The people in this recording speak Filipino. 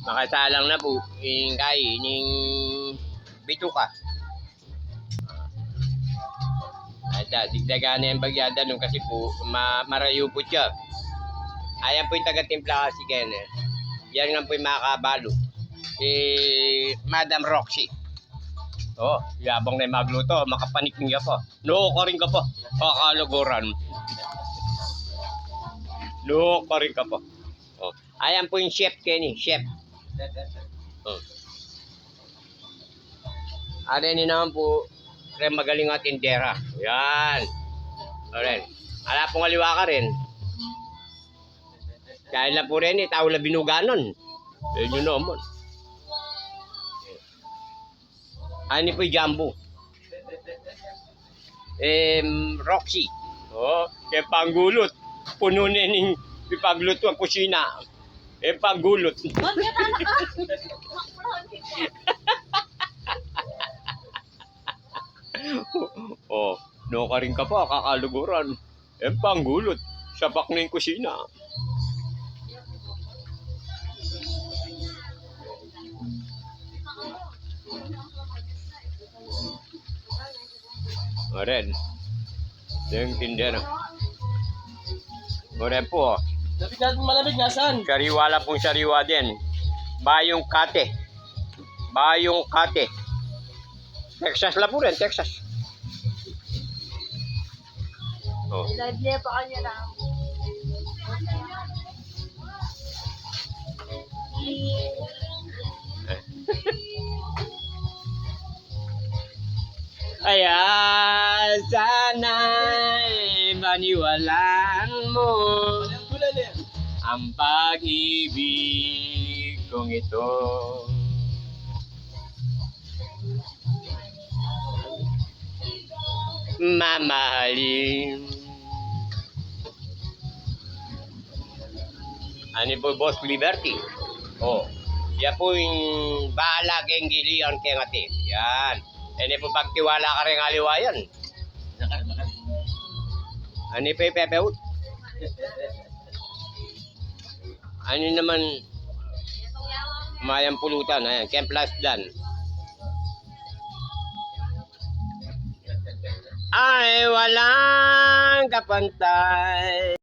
Makasalang na po, yung kainin bituka. At digdagan na yung bagyada nung kasi po, marayo po siya. Ayan po yung taga-timpla kasi Ken. Yan lang po yung makakabalo. Si Madam Roxy. Oh, yabang na yung magluto, makapaniking ka po. No, ka rin ka po. Kakaluguran. No, ka rin ka po. Oh. Ayan po yung chef Kenny, chef. Oh. Ayan naman po, rin magaling at tindera. Yan. Ayan. Ala pong aliwa ka rin. Dahil na po rin tao na binuganon. Yun naman. Ano po yung Jumbo? Roxy. Oh, kaya panggulot. Puno na yung ipagluto ang kusina. Panggulot. Oh, no ka rin ka pa, kakaluguran. Panggulot. Sapak na yung kusina. Oren. Yung tindera. Oren po. Malamig nasan? Sariwala pong sariwa din. Bayong Kate. Bayong Kate. Texas lang po rin, Texas. Oh. Live pa kanya lang. Ayan, sana'y maniwalaan mo ang pag-ibig kong ito. Mamahalin. Ano po, Boss Liberty? Oh, yan po yung bahala keng gilian keng ate. Yan. Ano po pagtiwala ka rin aliwayan. Ano po yung pepeut? Ano naman mayang pulutan. Ayan, Kemplas Dan. Ay, walang kapantay.